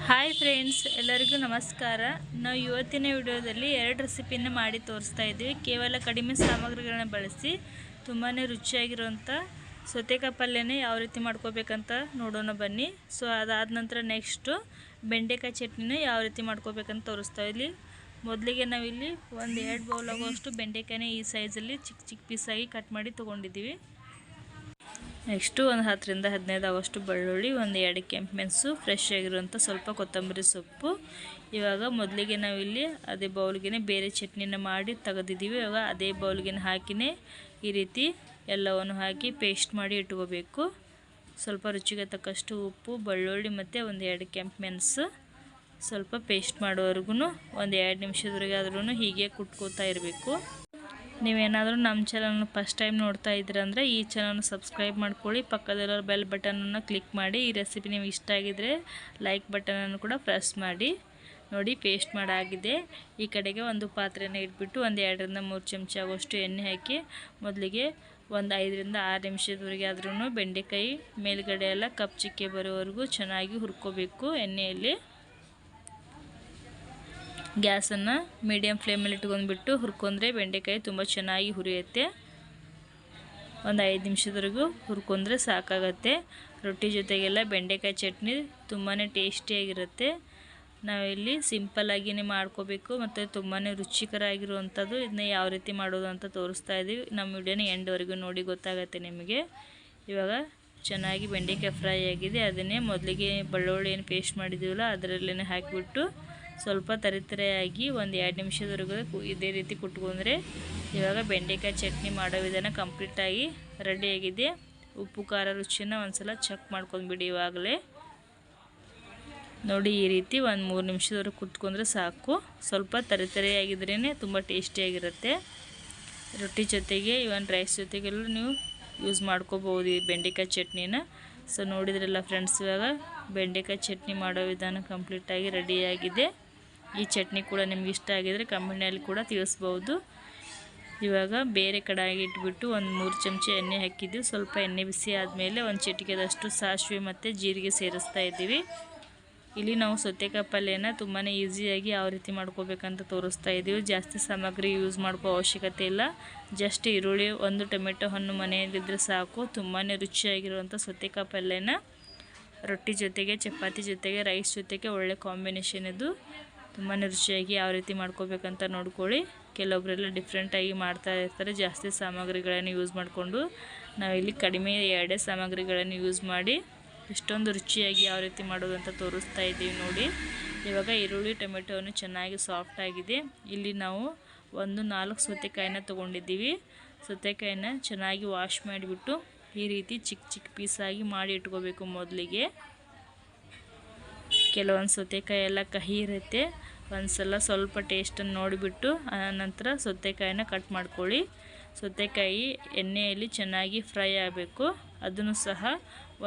Hi friends, ಎಲ್ಲರಿಗೂ ನಮಸ್ಕಾರ. ನಾವು ಇವತ್ತಿನ ವಿಡಿಯೋದಲ್ಲಿ 2 ರೆಸಿಪಿಯನ್ನು ಮಾಡಿ ತೋರಿಸ್ತಾ ಇದ್ದೀವಿ. ಕೇವಲ ಕಡಿಮೆ ಸಾಮಗ್ರಿಗಳನ್ನ ಬಳಸಿ ತುಂಬಾ ರುಚಿಯಾಗಿರುವಂಥ ಸೌತೆಕಾಯಿ ಪಲ್ಯನೇ ಯಾವ ರೀತಿ ಮಾಡ್ಕೋಬೇಕಂತ ನೋಡೋಣ ಬನ್ನಿ. ಸೊ ಅದಾದ ನಂತರ ನೆಕ್ಸ್ಟು ಬೆಂಡೆಕಾಯಿ ಚಟ್ನಿನ ಯಾವ ರೀತಿ ಮಾಡ್ಕೋಬೇಕಂತ ತೋರಿಸ್ತಾ ಇದ್ವಿ. ಮೊದಲಿಗೆ ನಾವಿಲ್ಲಿ 1-2 ಬೌಲ್ ಆಗುವಷ್ಟು ಬೆಂಡೆಕಾಯಿನ ಈ ಸೈಜಲ್ಲಿ ಚಿಕ್ಕ ಚಿಕ್ಕ ಪೀಸಾಗಿ ಕಟ್ ಮಾಡಿ ತೊಗೊಂಡಿದ್ದೀವಿ. ನೆಕ್ಸ್ಟು 10-15 ಆಗುವಷ್ಟು ಬೆಳ್ಳುಳ್ಳಿ, 1-2 ಕೆಂಪು ಮೆಣಸು, ಫ್ರೆಶ್ ಆಗಿರುವಂಥ ಸ್ವಲ್ಪ ಕೊತ್ತಂಬರಿ ಸೊಪ್ಪು. ಇವಾಗ ಮೊದಲಿಗೆ ನಾವಿಲ್ಲಿ ಅದೇ ಬೌಲ್ಗೆ ಬೇರೆ ಚಟ್ನಿನ ಮಾಡಿ ತೆಗೆದಿದ್ದೀವಿ. ಇವಾಗ ಅದೇ ಬೌಲ್ಗೆ ಹಾಕಿನೇ ಈ ರೀತಿ ಎಲ್ಲವನ್ನು ಹಾಕಿ ಪೇಸ್ಟ್ ಮಾಡಿ ಇಟ್ಕೋಬೇಕು. ಸ್ವಲ್ಪ ರುಚಿಗೆ ತಕ್ಕಷ್ಟು ಉಪ್ಪು, ಬೆಳ್ಳುಳ್ಳಿ ಮತ್ತು 1-2 ಕೆಂಪು ಮೆಣಸು ಸ್ವಲ್ಪ ಪೇಸ್ಟ್ ಮಾಡೋವರೆಗೂ 1-2 ನಿಮಿಷದವರೆಗೆ ಆದ್ರೂ ಹೀಗೆ ಕುಟ್ಕೋತಾ ಇರಬೇಕು. ನೀವೇನಾದರೂ ನಮ್ಮ ಚಾನಲ್ನ ಫಸ್ಟ್ ಟೈಮ್ ನೋಡ್ತಾ ಇದ್ದೀರಂದರೆ ಈ ಚಾನಲ್ನ ಸಬ್ಸ್ಕ್ರೈಬ್ ಮಾಡ್ಕೊಳ್ಳಿ. ಪಕ್ಕದಲ್ಲಿರೋ ಬೆಲ್ ಬಟನನ್ನು ಕ್ಲಿಕ್ ಮಾಡಿ. ಈ ರೆಸಿಪಿ ನಿಮ್ಗೆ ಇಷ್ಟ ಆಗಿದರೆ ಲೈಕ್ ಬಟನನ್ನು ಕೂಡ ಪ್ರೆಸ್ ಮಾಡಿ. ನೋಡಿ, ಪೇಸ್ಟ್ ಮಾಡಾಗಿದೆ. ಈ ಕಡೆಗೆ ಒಂದು ಪಾತ್ರೆನ ಇಟ್ಬಿಟ್ಟು 1-2-3 ಚಮಚ ಆಗುವಷ್ಟು ಎಣ್ಣೆ ಹಾಕಿ ಮೊದಲಿಗೆ 5-6 ನಿಮಿಷದವರೆಗೆ ಆದ್ರೂ ಬೆಂಡೆಕಾಯಿ ಮೇಲ್ಗಡೆ ಎಲ್ಲ ಕಪ್ಪು ಚಿಕ್ಕೆ ಬರೋವರೆಗೂ ಚೆನ್ನಾಗಿ ಹುರ್ಕೋಬೇಕು ಎಣ್ಣೆಯಲ್ಲಿ. ಗ್ಯಾಸನ್ನು ಮೀಡಿಯಮ್ ಫ್ಲೇಮಲ್ಲಿ ಇಟ್ಕೊಂಡ್ಬಿಟ್ಟು ಹುರ್ಕೊಂಡ್ರೆ ಬೆಂಡೆಕಾಯಿ ತುಂಬ ಚೆನ್ನಾಗಿ ಹುರಿಯುತ್ತೆ. 5 ನಿಮಿಷದವರೆಗೂ ಹುರ್ಕೊಂಡ್ರೆ ಸಾಕಾಗತ್ತೆ. ರೊಟ್ಟಿ ಜೊತೆಗೆಲ್ಲ ಬೆಂಡೆಕಾಯಿ ಚಟ್ನಿ ತುಂಬಾ ಟೇಸ್ಟಿಯಾಗಿರುತ್ತೆ. ನಾವಿಲ್ಲಿ ಸಿಂಪಲ್ಲಾಗಿಯೇ ಮಾಡ್ಕೋಬೇಕು ಮತ್ತು ತುಂಬಾ ರುಚಿಕರ ಆಗಿರುವಂಥದ್ದು. ಇದನ್ನ ಯಾವ ರೀತಿ ಮಾಡೋದು ಅಂತ ತೋರಿಸ್ತಾ ಇದ್ದೀವಿ. ನಮ್ಮ ವಿಡಿಯೋನ ಎಂಡ್ವರೆಗೂ ನೋಡಿ, ಗೊತ್ತಾಗುತ್ತೆ ನಿಮಗೆ. ಇವಾಗ ಚೆನ್ನಾಗಿ ಬೆಂಡೆಕಾಯಿ ಫ್ರೈ ಆಗಿದೆ. ಅದನ್ನೇ ಮೊದಲಿಗೆ ಬೆಳ್ಳುಳ್ಳಿ ಏನು ಪೇಸ್ಟ್ ಮಾಡಿದ್ದೀವಲ್ಲ ಅದರಲ್ಲೇ ಹಾಕಿಬಿಟ್ಟು ಸ್ವಲ್ಪ ತರಿತರೆಯಾಗಿ 1-2 ನಿಮಿಷದವರೆಗೂ ಇದೇ ರೀತಿ ಕುಟ್ಕೊಂಡ್ರೆ ಇವಾಗ ಬೆಂಡೆಕಾಯಿ ಚಟ್ನಿ ಮಾಡೋ ವಿಧಾನ ಕಂಪ್ಲೀಟಾಗಿ ರೆಡಿಯಾಗಿದೆ. ಉಪ್ಪು ಖಾರ ರುಚಿನ ಒಂದ್ಸಲ ಚೆಕ್ ಮಾಡ್ಕೊಂಡ್ಬಿಡಿ. ಇವಾಗಲೇ ನೋಡಿ, ಈ ರೀತಿ 1-3 ನಿಮಿಷದವರೆಗೂ ಕುಟ್ಕೊಂಡ್ರೆ ಸಾಕು. ಸ್ವಲ್ಪ ತರಿತರೆಯಾಗಿದ್ರೇ ತುಂಬ ಟೇಸ್ಟಿಯಾಗಿರುತ್ತೆ. ರೊಟ್ಟಿ ಜೊತೆಗೆ ಇವನ್ ರೈಸ್ ಜೊತೆಗೆಲ್ಲ ನೀವು ಯೂಸ್ ಮಾಡ್ಕೋಬೋದು ಈ ಬೆಂಡೆಕಾಯಿ ಚಟ್ನಿನ. ಸೊ ನೋಡಿದ್ರಲ್ಲ ಫ್ರೆಂಡ್ಸ್, ಇವಾಗ ಬೆಂಡೆಕಾಯಿ ಚಟ್ನಿ ಮಾಡೋ ವಿಧಾನ ಕಂಪ್ಲೀಟಾಗಿ ರೆಡಿಯಾಗಿದೆ. ಈ ಚಟ್ನಿ ಕೂಡ ನಿಮ್ಗೆ ಇಷ್ಟ ಆಗಿದರೆ ಕಮೆಂಟ್ನಲ್ಲಿ ಕೂಡ ತಿಳಿಸ್ಬೋದು. ಇವಾಗ ಬೇರೆ ಕಡಾಯಿಗೆ ಇಟ್ಬಿಟ್ಟು 1-3 ಚಮಚ ಎಣ್ಣೆ ಹಾಕಿದ್ದೀವಿ. ಸ್ವಲ್ಪ ಎಣ್ಣೆ ಬಿಸಿ ಆದಮೇಲೆ 1 ಚಿಟಿಕೆದಷ್ಟು ಸಾಸಿವೆ ಮತ್ತು ಜೀರಿಗೆ ಸೇರಿಸ್ತಾ ಇದ್ದೀವಿ. ಇಲ್ಲಿ ನಾವು ಸೌತೆಕಾಯಿ ಪಲ್ಯನ ತುಂಬಾ ಈಸಿಯಾಗಿ ಯಾವ ರೀತಿ ಮಾಡ್ಕೋಬೇಕಂತ ತೋರಿಸ್ತಾ ಇದ್ದೀವಿ. ಜಾಸ್ತಿ ಸಾಮಗ್ರಿ ಯೂಸ್ ಮಾಡ್ಕೋ ಅವಶ್ಯಕತೆ ಇಲ್ಲ. ಜಸ್ಟ್ ಈರುಳ್ಳಿ, 1 ಟೊಮೆಟೊ ಹಣ್ಣು ಮನೆಯಲ್ಲಿದ್ದರೆ ಸಾಕು. ತುಂಬಾ ರುಚಿಯಾಗಿರುವಂಥ ಸೌತೆಕಾಯಿ ಪಲ್ಯನ ರೊಟ್ಟಿ ಜೊತೆಗೆ, ಚಪಾತಿ ಜೊತೆಗೆ, ರೈಸ್ ಜೊತೆಗೆ ಒಳ್ಳೆ ಕಾಂಬಿನೇಷನ್ ಇದು. ತುಂಬಾ ರುಚಿಯಾಗಿ ಯಾವ ರೀತಿ ಮಾಡ್ಕೋಬೇಕಂತ ನೋಡ್ಕೊಳ್ಳಿ. ಕೆಲವೊಬ್ಬರೆಲ್ಲ ಡಿಫ್ರೆಂಟಾಗಿ ಮಾಡ್ತಾ ಇರ್ತಾರೆ, ಜಾಸ್ತಿ ಸಾಮಗ್ರಿಗಳನ್ನು ಯೂಸ್ ಮಾಡಿಕೊಂಡು. ನಾವಿಲ್ಲಿ ಕಡಿಮೆ 2 ಸಾಮಗ್ರಿಗಳನ್ನು ಯೂಸ್ ಮಾಡಿ ಇಷ್ಟೊಂದು ರುಚಿಯಾಗಿ ಯಾವ ರೀತಿ ಮಾಡೋದು ಅಂತ ತೋರಿಸ್ತಾ ಇದ್ದೀವಿ ನೋಡಿ. ಇವಾಗ ಈರುಳ್ಳಿ ಟೊಮೆಟೊವನ್ನು ಚೆನ್ನಾಗಿ ಸಾಫ್ಟ್ ಆಗಿದೆ. ಇಲ್ಲಿ ನಾವು 4 ಸೌತೆಕಾಯಿನ ತೊಗೊಂಡಿದ್ದೀವಿ. ಸೌತೆಕಾಯಿನ ಚೆನ್ನಾಗಿ ವಾಶ್ ಮಾಡಿಬಿಟ್ಟು ಈ ರೀತಿ ಚಿಕ್ಕ ಚಿಕ್ಕ ಪೀಸಾಗಿ ಮಾಡಿ ಇಟ್ಕೋಬೇಕು. ಮೊದಲಿಗೆ ಕೆಲವೊಂದು ಸೌತೆಕಾಯಿ ಎಲ್ಲ ಕಹಿ ಇರುತ್ತೆ. ಒಂದ್ಸಲ ಸ್ವಲ್ಪ ಟೇಸ್ಟನ್ನು ನೋಡಿಬಿಟ್ಟು ಆನಂತರ ಸೌತೆಕಾಯಿನ ಕಟ್ ಮಾಡ್ಕೊಳ್ಳಿ. ಸೌತೆಕಾಯಿ ಎಣ್ಣೆಯಲ್ಲಿ ಚೆನ್ನಾಗಿ ಫ್ರೈ ಆಗಬೇಕು. ಅದನ್ನು ಸಹ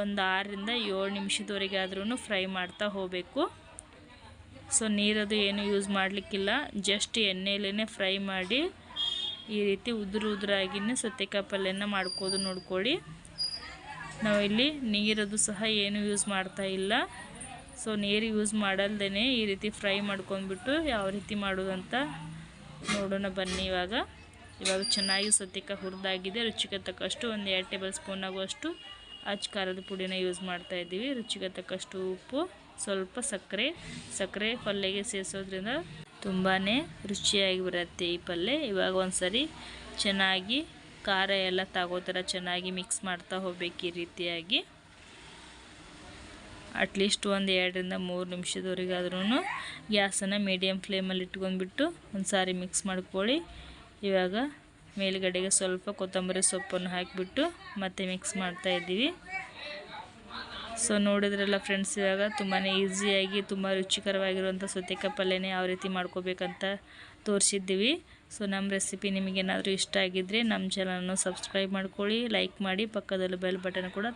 6-7 ನಿಮಿಷದವರೆಗೆ ಆದ್ರೂ ಫ್ರೈ ಮಾಡ್ತಾ ಹೋಗಬೇಕು. ಸೊ ನೀರದು ಏನು ಯೂಸ್ ಮಾಡಲಿಕ್ಕಿಲ್ಲ, ಜಸ್ಟ್ ಎಣ್ಣೆಯಲ್ಲೇ ಫ್ರೈ ಮಾಡಿ ಈ ರೀತಿ ಉದುರಾಗಿನೇ ಸೌತೆಕಾಯಿ ಪಲ್ಯನ ಮಾಡ್ಕೋದು ನೋಡ್ಕೊಳ್ಳಿ. ನಾವಿಲ್ಲಿ ನೀರದು ಸಹ ಏನು ಯೂಸ್ ಮಾಡ್ತಾ ಇಲ್ಲ. ಸೊ ನೀರು ಯೂಸ್ ಮಾಡಲ್ದೇ ಈ ರೀತಿ ಫ್ರೈ ಮಾಡ್ಕೊಂಡ್ಬಿಟ್ಟು ಯಾವ ರೀತಿ ಮಾಡೋದು ಅಂತ ನೋಡೋಣ ಬನ್ನಿ. ಇವಾಗ ಚೆನ್ನಾಗಿ ಸೌತೆಕಾಯಿ ಹುರಿದಾಗಿದೆ. ರುಚಿಗೆ ತಕ್ಕಷ್ಟು 1-2 ಟೇಬಲ್ ಸ್ಪೂನ್ ಆಗುವಷ್ಟು ಅಚ್ಚ ಖಾರದ ಪುಡಿನ ಯೂಸ್ ಮಾಡ್ತಾ ಇದ್ದೀವಿ. ರುಚಿಗೆ ತಕ್ಕಷ್ಟು ಉಪ್ಪು, ಸ್ವಲ್ಪ ಸಕ್ಕರೆ ಪಲ್ಯಗೆ ಸೇರಿಸೋದ್ರಿಂದ ತುಂಬಾ ರುಚಿಯಾಗಿ ಬರುತ್ತೆ ಈ ಪಲ್ಯ. ಇವಾಗ ಒಂದ್ಸರಿ ಚೆನ್ನಾಗಿ ಖಾರ ಎಲ್ಲ ತಗೋತರ ಚೆನ್ನಾಗಿ ಮಿಕ್ಸ್ ಮಾಡ್ತಾ ಹೋಗ್ಬೇಕು. ಈ ರೀತಿಯಾಗಿ ಅಟ್ಲೀಸ್ಟ್ 1-2-3 ನಿಮಿಷದವರೆಗೆ ಆದ್ರೂ ಗ್ಯಾಸನ್ನು ಮೀಡಿಯಮ್ ಫ್ಲೇಮಲ್ಲಿ ಇಟ್ಕೊಂಡ್ಬಿಟ್ಟು ಒಂದು ಸಾರಿ ಮಿಕ್ಸ್ ಮಾಡ್ಕೊಳ್ಳಿ. ಇವಾಗ ಮೇಲುಗಡೆಗೆ ಸ್ವಲ್ಪ ಕೊತ್ತಂಬರಿ ಸೊಪ್ಪನ್ನು ಹಾಕಿಬಿಟ್ಟು ಮತ್ತೆ ಮಿಕ್ಸ್ ಮಾಡ್ತಾ ಇದ್ದೀವಿ. ಸೊ ನೋಡಿದ್ರಲ್ಲ ಫ್ರೆಂಡ್ಸ್, ಇವಾಗ ತುಂಬಾ ಈಸಿಯಾಗಿ ತುಂಬ ರುಚಿಕರವಾಗಿರುವಂಥ ಸೌತೆಕಾಯಿ ಪಲ್ಯನ ಯಾವ ರೀತಿ ಮಾಡ್ಕೋಬೇಕಂತ ತೋರಿಸಿದ್ದೀವಿ. ಸೊ ನಮ್ಮ ರೆಸಿಪಿ ನಿಮಗೇನಾದರೂ ಇಷ್ಟ ಆಗಿದ್ದರೆ ನಮ್ಮ ಚಾನಲನ್ನು ಸಬ್ಸ್ಕ್ರೈಬ್ ಮಾಡ್ಕೊಳ್ಳಿ, ಲೈಕ್ ಮಾಡಿ, ಪಕ್ಕದಲ್ಲಿ ಬೆಲ್ ಬಟನ್ ಕೂಡ